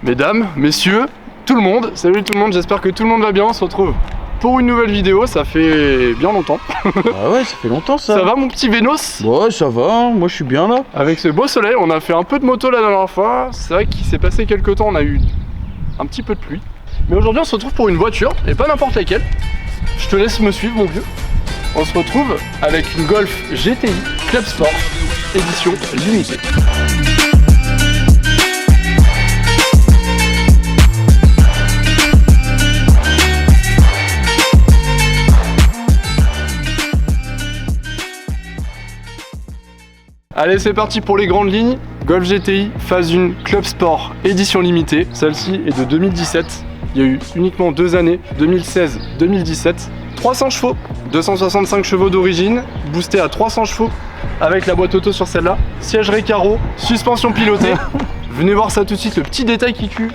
mesdames, messieurs, tout le monde, salut tout le monde, j'espère que tout le monde va bien, on se retrouve pour une nouvelle vidéo, ça fait bien longtemps. Ah ouais, ça fait longtemps ça. Ça va mon petit Vénos? Ouais, ça va, moi je suis bien là. Avec ce beau soleil, on a fait un peu de moto la dernière fois, c'est vrai qu'il s'est passé quelques temps, on a eu un petit peu de pluie. Mais aujourd'hui on se retrouve pour une voiture, et pas n'importe laquelle. Je te laisse me suivre mon vieux. On se retrouve avec une Golf GTI Club Sport, édition limitée. Allez, c'est parti pour les grandes lignes. Golf GTI phase 1 Club Sport édition limitée. Celle-ci est de 2017. Il y a eu uniquement 2 années, 2016-2017. 300 chevaux, 265 chevaux d'origine, boosté à 300 chevaux avec la boîte auto sur celle-là. Siège Recaro, suspension pilotée. Venez voir ça tout de suite, le petit détail qui tue.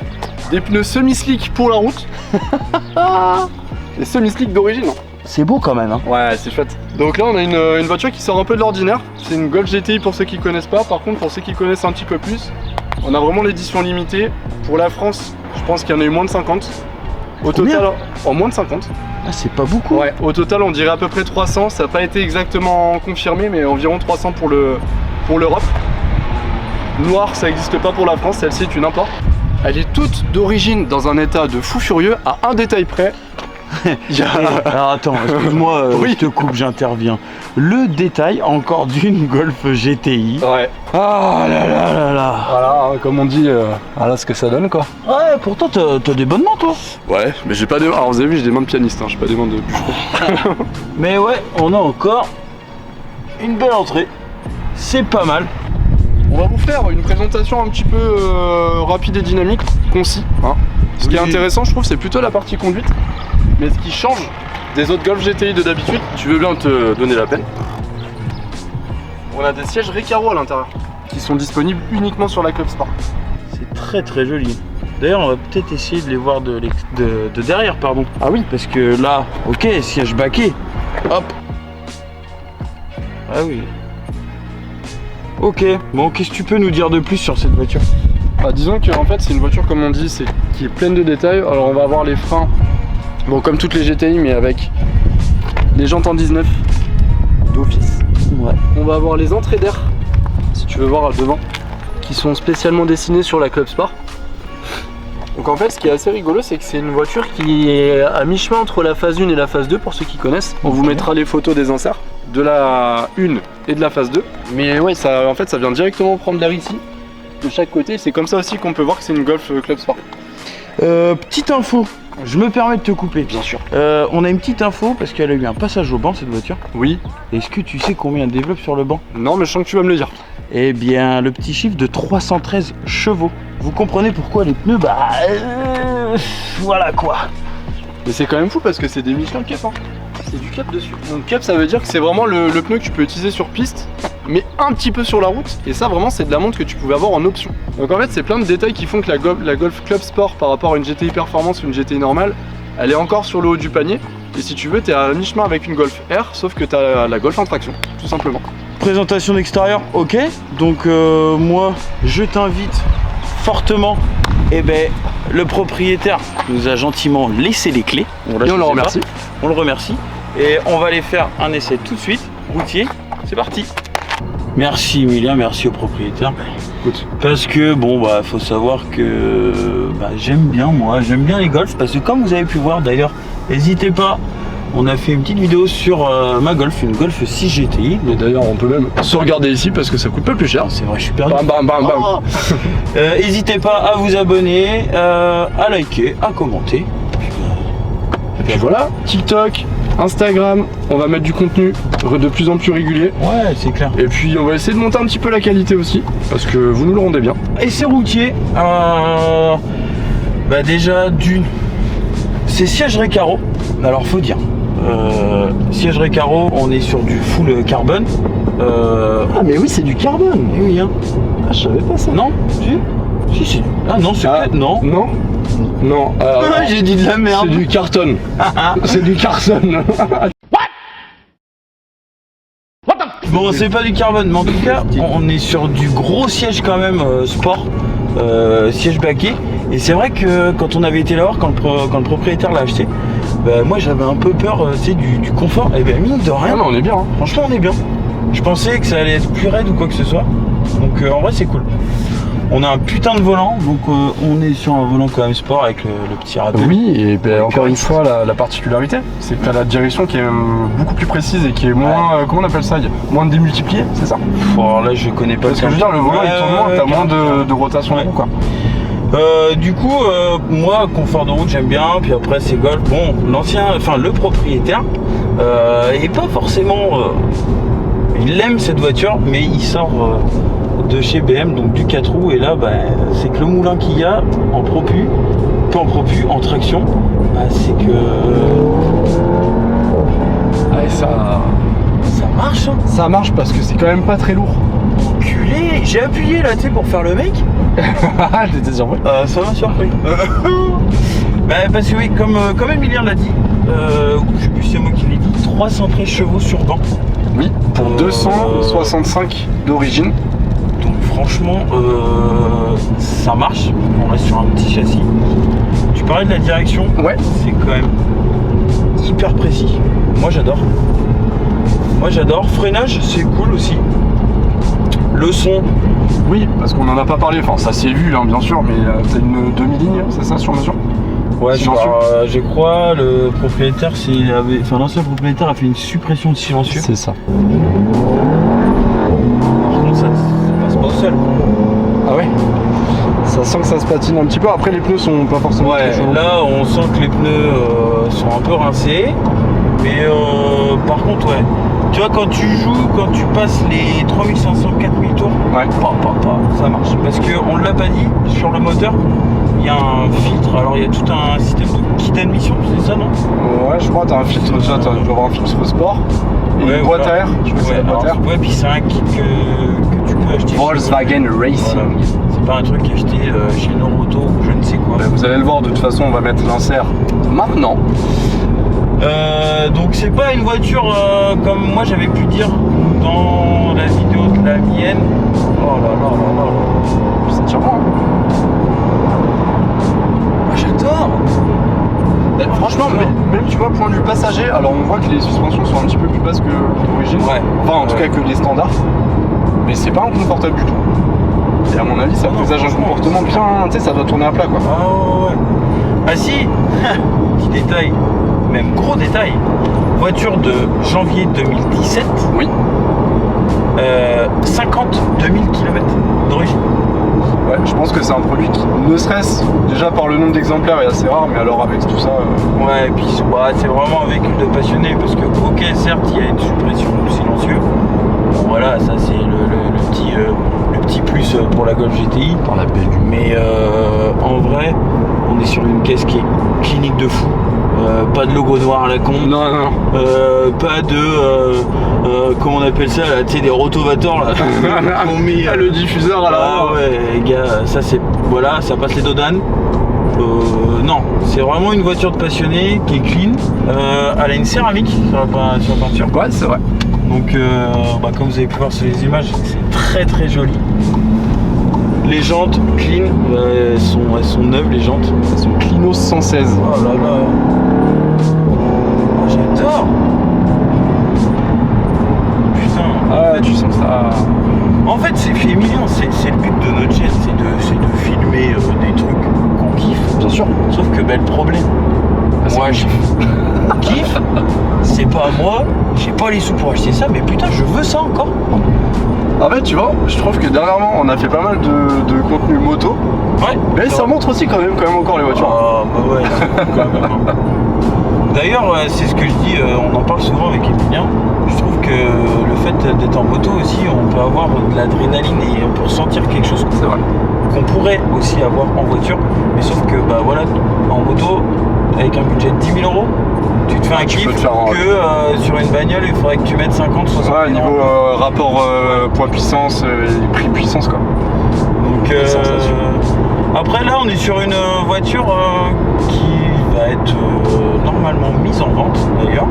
Des pneus semi-slick pour la route. Des semi-slick d'origine. C'est beau quand même hein. Ouais, c'est chouette. Donc là on a une voiture qui sort un peu de l'ordinaire. C'est une Golf GTI pour ceux qui connaissent pas. Par contre pour ceux qui connaissent un petit peu plus, on a vraiment l'édition limitée. Pour la France, je pense qu'il y en a eu moins de 50. Au total, en moins de 50. Ah c'est pas beaucoup. Ouais, au total on dirait à peu près 300. Ça n'a pas été exactement confirmé, mais environ 300 pour l'Europe. Noir, ça n'existe pas pour la France, celle-ci est une import. Elle est toute d'origine dans un état de fou furieux, à un détail près. Alors attends, excuse-moi, Oui. je te coupe, j'interviens. Le détail encore d'une Golf GTI. Ouais. Ah là là là là. Voilà, comme on dit, voilà ce que ça donne quoi. Ouais, pourtant t'as des bonnes mains toi. Ouais, mais j'ai pas des mains. Alors vous avez vu, j'ai des mains de pianiste, hein, j'ai pas des mains de bûcheron. Mais ouais, on a encore une belle entrée. C'est pas mal. On va vous faire une présentation un petit peu rapide et dynamique, concis. Hein. Ce qui est intéressant, je trouve, c'est plutôt la partie conduite. Mais ce qui change des autres Golf GTI de d'habitude, tu veux bien te donner la peine. On a des sièges Recaro à l'intérieur, qui sont disponibles uniquement sur la Club Sport. C'est très très joli. D'ailleurs, on va peut-être essayer de les voir de derrière, pardon. Ah oui. Parce que là, ok, siège baquet. Hop. Ah oui. Ok, bon, qu'est-ce que tu peux nous dire de plus sur cette voiture? Bah, disons que en fait, c'est une voiture, comme on dit, qui est pleine de détails. Alors on va avoir les freins, bon comme toutes les GTI, mais avec les jantes en 19 d'office. Ouais. On va avoir les entrées d'air, si tu veux voir devant, qui sont spécialement dessinées sur la Club Sport. Donc en fait ce qui est assez rigolo, c'est que c'est une voiture qui est à mi-chemin entre la phase 1 et la phase 2 pour ceux qui connaissent. On vous mettra les photos des inserts de la 1 et de la phase 2. Mais ouais, ça, en fait ça vient directement prendre l'air ici, de chaque côté. C'est comme ça aussi qu'on peut voir que c'est une Golf Club Sport. Petite info, je me permets de te couper. Bien sûr. On a une petite info parce qu'elle a eu un passage au banc cette voiture. Oui. Est-ce que tu sais combien elle développe sur le banc? Non, mais je sens que tu vas me le dire. Eh bien, le petit chiffre de 313 chevaux. Vous comprenez pourquoi les pneus, bah... voilà quoi. Mais c'est quand même fou parce que c'est des Michelin Cap, hein. C'est du Cap dessus. Donc Cap, ça veut dire que c'est vraiment le pneu que tu peux utiliser sur piste, mais un petit peu sur la route. Et ça, vraiment, c'est de la montre que tu pouvais avoir en option. Donc en fait, c'est plein de détails qui font que la Golf Club Sport par rapport à une GTI Performance ou une GTI normale, elle est encore sur le haut du panier. Et si tu veux, t'es à mi-chemin avec une Golf R, sauf que t'as la Golf en traction, tout simplement. Présentation d'extérieur, ok. Donc moi, je t'invite fortement. Eh ben, le propriétaire nous a gentiment laissé les clés. Et on le remercie. On le remercie. Et on va aller faire un essai tout de suite. Routier, c'est parti. Merci Emilien, merci au propriétaire. Écoute. Parce que bon bah faut savoir que j'aime bien les Golf. Parce que comme vous avez pu voir d'ailleurs, n'hésitez pas. On a fait une petite vidéo sur ma Golf, une Golf 6 GTI. Et d'ailleurs, on peut même se regarder ici parce que ça coûte pas plus cher. C'est vrai, je suis perdu. Bam, bam, bam, bam. Oh. N'hésitez pas à vous abonner, à liker, à commenter. Et puis voilà, TikTok, Instagram, on va mettre du contenu de plus en plus régulier. Ouais, c'est clair. Et puis on va essayer de monter un petit peu la qualité aussi, parce que vous nous le rendez bien. Et c'est routier. Déjà c'est siège Recaro. Alors faut dire. Siège Recaro, on est sur du full carbone. Ah mais oui, c'est du carbone. Eh oui hein. Ah, je savais pas ça. Non, si c'est. Ah non, c'est non. Non. Non. J'ai dit de la merde. C'est du carton. C'est du carton. Bon, c'est pas du carbone, mais en tout cas, on est sur du gros siège quand même sport. siège baquet. Et c'est vrai que quand on avait été là voir, quand le propriétaire l'a acheté, moi j'avais un peu peur du confort. Et bien mine de rien, Ah non, on est bien. Hein. franchement on est bien. Je pensais que ça allait être plus raide ou quoi que ce soit. Donc en vrai c'est cool. On a un putain de volant, donc on est sur un volant quand même sport avec le petit rappel. Oui, et ben, encore une fois, la particularité, c'est que tu as la direction qui est beaucoup plus précise et qui est moins, comment on appelle ça, moins démultipliée, c'est ça? Alors là je connais pas. Parce que je veux dire, le volant il tourne moins, t'as moins de rotation quoi. Du coup, moi, confort de route, j'aime bien. Puis après, c'est Golf. Bon, le propriétaire, est pas forcément. Il aime cette voiture, mais il sort de chez BM, donc du 4 roues. Et là, c'est que le moulin qu'il y a en propu, pas en propu, en traction, c'est que. Ouais, ça marche, hein. Ça marche parce que c'est quand même pas très lourd. Enculé, j'ai appuyé là, tu sais, pour faire le mec. J'étais surpris. Ça m'a surpris. Parce que oui, comme Emilien l'a dit, je sais plus si c'est moi qui l'ai dit, 313 chevaux sur banc. Oui, pour 265 d'origine. Donc franchement, ça marche. On reste sur un petit châssis. Tu parlais de la direction. Ouais. C'est quand même hyper précis. Moi j'adore. Freinage, c'est cool aussi. Le son. Oui, parce qu'on en a pas parlé, enfin ça s'est vu bien sûr, mais t'as une demi-ligne, c'est ça, sur mesure? Ouais, je crois le propriétaire l'ancien propriétaire a fait une suppression de silencieux. C'est ça. Par contre ça passe pas au sol. Ah ouais? Ça sent que ça se patine un petit peu, après les pneus sont pas forcément très chauds. Là on sent que les pneus sont un peu rincés. Mais par contre tu vois quand tu passes les 3500-4000 tours, ça marche. Parce qu'on l'a pas dit, sur le moteur, il y a un filtre, alors il y a tout un système de kit d'admission, c'est ça non? Ouais, je crois, t'as un filtre, déjà tu dois avoir un filtre sport, et une boîte à air, je crois que c'est la boîte à air. Ouais, puis c'est un kit que tu peux acheter. Volkswagen Racing. Voilà. C'est pas un truc acheté chez Noroto ou je ne sais quoi. Vous allez le voir, de toute façon, on va mettre l'insert maintenant. Donc c'est pas une voiture comme moi j'avais pu dire dans la vidéo de la mienne. Oh là là là là. C'est charmant. J'adore. Franchement, même tu vois, point de vue passager, alors on voit que les suspensions sont un petit peu plus basses que d'origine. Ouais. Enfin, en tout cas que les standards. Mais c'est pas inconfortable du tout. Et à mon avis, ça présage un comportement bien. Tu sais, ça doit tourner à plat quoi. Ah ouais. Ah si. Petit détail. Même gros détail, voiture de janvier 2017, oui, 52 000 km d'origine. Ouais, je pense que c'est un produit qui, ne serait-ce déjà par le nombre d'exemplaires, est assez rare, mais alors avec tout ça. Ouais, et puis c'est vraiment un véhicule de passionné parce que, ok, certes, il y a une suppression du silencieux. Bon, voilà, ça c'est le petit plus pour la Golf GTI. Par la belle. Mais en vrai, on est sur une caisse qui est clinique de fou. Pas de logo noir à la con. Non. Pas de comment on appelle ça là, tu sais, des rotovators là. On met le diffuseur à la. Ah ouais les gars, ça c'est. Voilà, ça passe les dodanes. Non, c'est vraiment une voiture de passionné qui est clean. Elle a une céramique sur la peinture. Ouais, c'est vrai. Donc comme vous avez pu voir sur les images, c'est très très joli. Les jantes clean, elles sont neuves les jantes. Elles sont Clinos 116. Oh là là. Oh, j'adore. Putain. Ah, tu sens ça. En fait, c'est Emilien, c'est le but de notre chaîne, c'est de filmer des trucs qu'on kiffe. Bien sûr. Sauf que le problème, moi je kiffe, c'est pas moi, j'ai pas les sous pour acheter ça, mais putain, je veux ça encore. En fait, tu vois, je trouve que dernièrement, on a fait pas mal de contenu moto. Ouais. Mais ça montre aussi quand même encore les voitures. Ah bah ouais, quand même. D'ailleurs, c'est ce que je dis, on en parle souvent avec Emilien. Je trouve que le fait d'être en moto aussi, on peut avoir de l'adrénaline et on peut ressentir quelque chose qu'on pourrait aussi avoir en voiture. Mais sauf que, en moto, avec un budget de 10 000 €, tu te fais un kiff que sur une bagnole, il faudrait que tu mettes 50, 60 000 €. Ouais, niveau rapport poids-puissance et prix-puissance quoi. Donc, après là, on est sur une voiture qui va être normalement mise en vente d'ailleurs.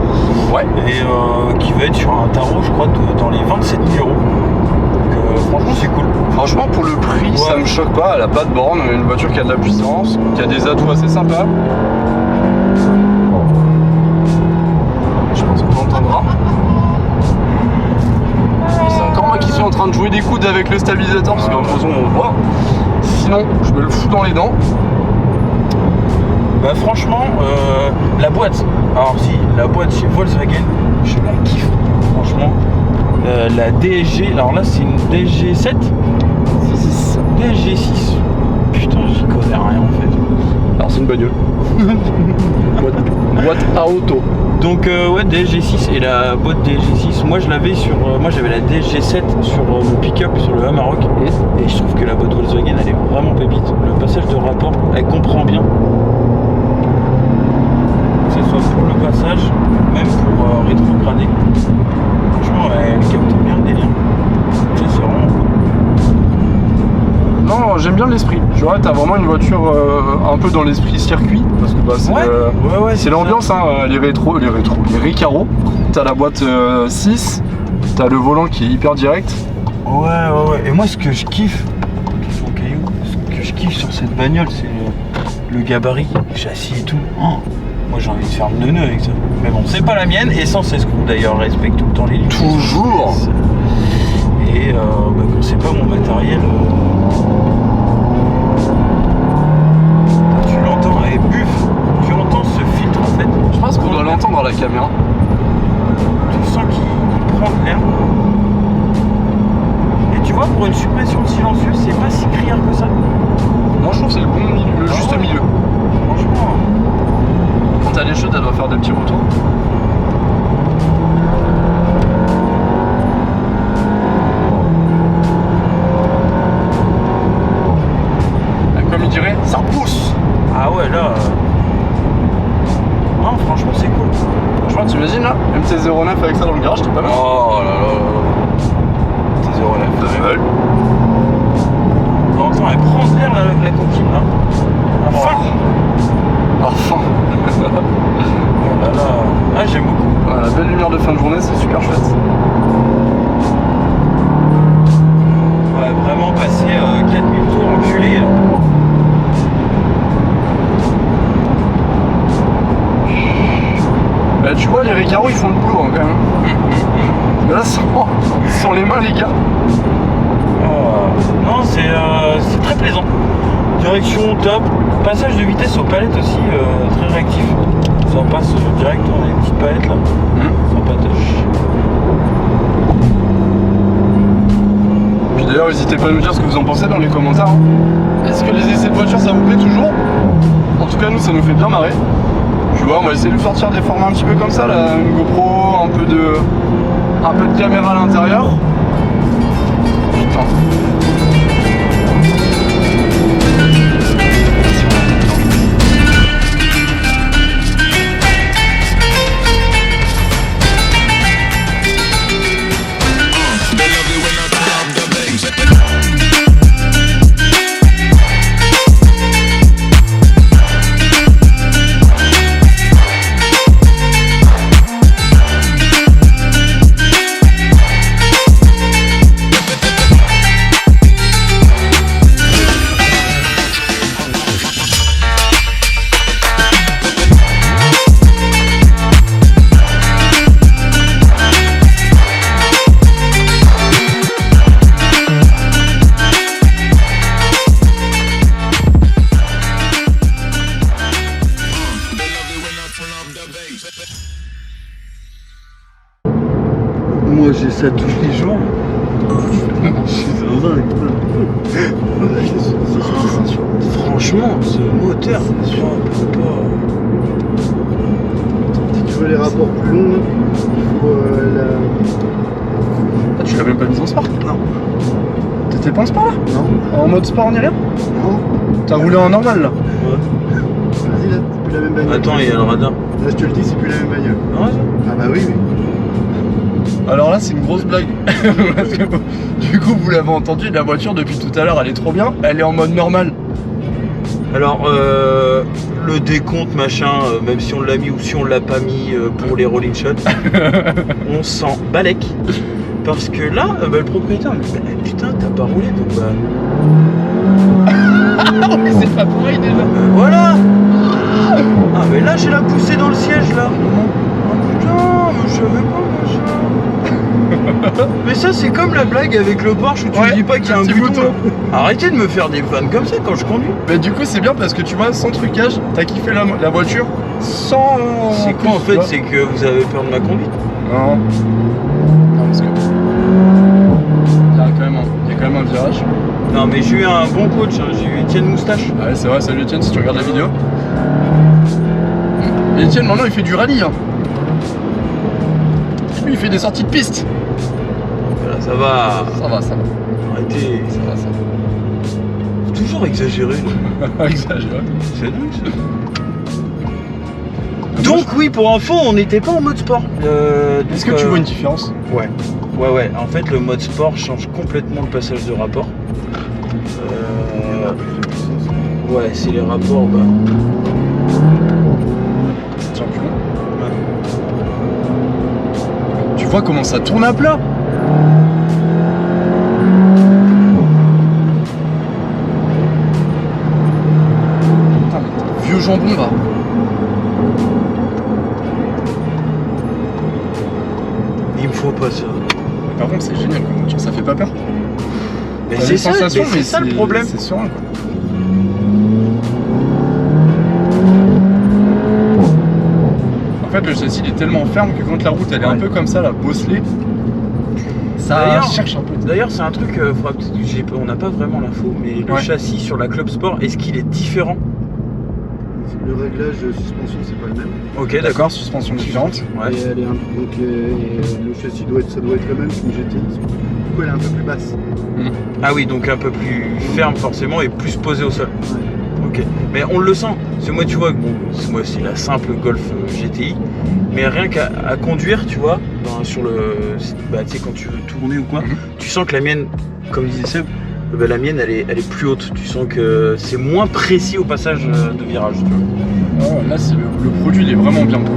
Ouais. Et qui va être sur un tarot, je crois, dans les 27 000 €. Donc franchement c'est cool. Franchement, pour le prix, ça me choque pas. Elle a pas de borne, une voiture qui a de la puissance, qui a des atouts assez sympas. Je pense qu'on l'entendra. C'est encore moi qui suis en train de jouer des coudes avec le stabilisateur parce qu'en faisant on voit. Sinon, je me le fous dans les dents. Bah franchement, la boîte. Alors si, la boîte chez Volkswagen, je la kiffe. Franchement, la DSG. Alors là, c'est une DSG 7. DSG 6. Putain, j'y connais rien en fait. Alors c'est une bagnole. boîte à auto. Donc ouais, DSG 6 et la boîte DSG 6. Moi je l'avais sur, moi j'avais la DSG 7 sur mon pick-up sur le Amarok et je trouve que la boîte Volkswagen elle est vraiment pépite. Le passage de rapport, elle comprend bien. Que ce soit pour le passage, même pour rétrograder. Franchement, elle capte bien le délire. Ça c'est vraiment cool. Non, j'aime bien l'esprit. Tu vois, t'as vraiment une voiture un peu dans l'esprit circuit. Parce que bah, c'est l'ambiance, hein, les Recaro. T'as la boîte 6, t'as le volant qui est hyper direct. Ouais. Et moi, ce que je kiffe, ce que je kiffe sur cette bagnole, c'est le gabarit, le châssis et tout. Oh, moi, j'ai envie de faire le neuneu avec ça. Mais bon, c'est pas la mienne. Et sans escroc d'ailleurs, respecte tout le temps les limites. Toujours. Et quand c'est pas mon matériel. Tu l'entends, elle buffe. Tu entends ce filtre en fait. Je pense qu'on doit l'entendre à la caméra. Tu sens qu'il prend de l'air. Et tu vois, pour une suppression silencieuse, c'est pas si criard que ça. Moi je trouve que c'est le bon milieu, le juste milieu. Franchement. Quand elle est chaude, elle doit faire des petits retours. Comme il dirait, ça pousse. Ah ouais là. Non, franchement c'est cool. Franchement, t'imagines là, MT-09 avec ça dans le garage, t'es pas mal. Oh là là. MT-09. T'es mal. Non, attends, elle prend de l'air la coquille là. Enfin. Enfin. Oh là là. Ah, j'aime beaucoup. Voilà, belle lumière de fin de journée, c'est super chouette. Ouais, vraiment passer 4000 tours enculé. Bah, tu vois, les Recaro ils font le boulot hein, quand même. Là, sans les mains, les gars. Non, c'est très plaisant. Direction top. Passage de vitesse aux palettes aussi, très réactif. Ça passe direct, on a une petite palette là. Sympatoche. Puis d'ailleurs, n'hésitez pas à nous dire ce que vous en pensez dans les commentaires. Hein. Est-ce que les essais de voiture ça vous plaît toujours? En tout cas, nous ça nous fait bien marrer. Tu vois, on va essayer de sortir des formats un petit peu comme ça, là, une GoPro, un peu de caméra à l'intérieur. Putain. Moi j'ai ça tous les jours. Je suis zinzin avec ça. Franchement, ce moteur, si tu veux les rapports plus longs, il faut Ah, tu l'as même pas mis en sport? Non. T'étais pas en sport là? Non. En mode sport ni rien? Non. T'as roulé en normal là? Vas-y là, c'est plus la même bagnole. Attends, il y a le radar. Là je te le dis, c'est plus la même bagnole. Ouais. Ah bah oui. Alors là c'est une grosse blague. Parce que du coup vous l'avez entendu, la voiture depuis tout à l'heure elle est trop bien. Elle est en mode normal. Alors le décompte machin, même si on l'a mis ou si on l'a pas mis pour les rolling shots, on s'en balèque. Parce que là, le propriétaire me dit putain, t'as pas roulé donc bah. Mais c'est pas pareil déjà. Voilà. Ah mais là j'ai la poussée dans le siège là. Oh putain, mais je savais pas ça. Mais ça c'est comme la blague avec le Porsche où tu me dis pas qu'il y a un petit bouton. Arrêtez de me faire des vannes comme ça quand je conduis. Mais du coup c'est bien parce que tu vois, sans trucage, t'as kiffé la voiture sans... C'est quoi en fait? C'est que vous avez peur de ma conduite? Non. Non parce que... Il y a quand même un virage. Non mais j'ai eu un bon coach, hein. J'ai eu Étienne Moustache. Ah ouais c'est vrai, salut Etienne si tu regardes la vidéo. Et Etienne maintenant il fait du rallye. Hein. Lui il fait des sorties de piste. Voilà, ça va. Ça va. Arrêtez. Ça va. Faut toujours exagérer. Exagéré. C'est dingue ça. Donc oui, pour info, on n'était pas en mode sport. Est-ce que tu vois une différence? Ouais. En fait, le mode sport change complètement le passage de rapport. Ouais, c'est les rapports. Bah. Tiens, plus long. Tu vois comment ça tourne à plat? Putain, mais t'es vieux jambon va. Il me faut pas ça. Par contre, c'est génial comme voiture, ça fait pas peur. Mais T'as c'est des ça, sensations, c'est ça le problème. C'est serein quoi. En fait, le châssis il est tellement ferme que quand la route elle est un peu comme ça, la bosselée, ça D'ailleurs- cherche un peu. D'ailleurs, c'est un truc, on n'a pas vraiment l'info, mais le Ouais. châssis sur la Club Sport, est-ce qu'il est différent? Le réglage de suspension, c'est pas le même. Ok, D'accord, suspension différente. Ouais. Et elle est donc le châssis ça doit être le même qu'une GTI. Du coup, elle est un peu plus basse. Ah oui, donc un peu plus ferme forcément et plus posé au sol. Ok, mais on le sent. C'est moi, tu vois, bon, moi c'est la simple Golf GTI, mais rien qu'à conduire, tu vois, sur le, bah tu sais quand tu veux tourner ou quoi, tu sens que la mienne, comme disait Seb, la mienne elle est plus haute. Tu sens que c'est moins précis au passage de virage, tu vois. Oh, là, c'est le produit il est vraiment bien. Quoi.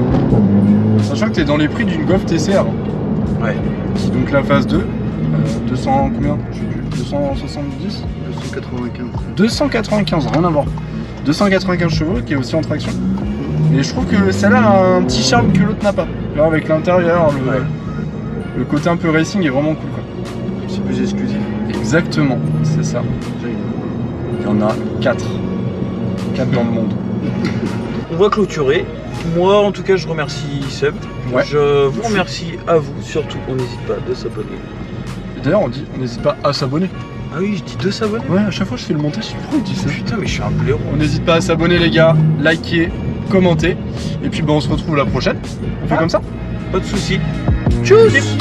Sachant que tu es dans les prix d'une Golf TCR. Ouais. Qui donc la phase 2, 200 combien? Je sais plus, 270 295. 295, rien à voir. 295 chevaux qui est aussi en traction. Mais je trouve que celle-là a un petit charme que l'autre n'a pas. Là, avec l'intérieur, le côté un peu racing est vraiment cool. Quoi. C'est plus exclusif. Exactement, c'est ça. Il y en a 4. 4 dans le monde. On va clôturer. Moi, en tout cas, je remercie Seb. Ouais. Je vous remercie à vous, surtout. On n'hésite pas de s'abonner. Et d'ailleurs, on n'hésite pas à s'abonner. Ah oui, je dis de s'abonner. Ouais, à chaque fois je fais le montage, je sais pourquoi il dit ça. Putain, mais je suis un blaireau. On n'hésite pas à s'abonner les gars, liker, commenter. Et puis on se retrouve la prochaine. On fait comme ça? Pas de soucis. Tchuss.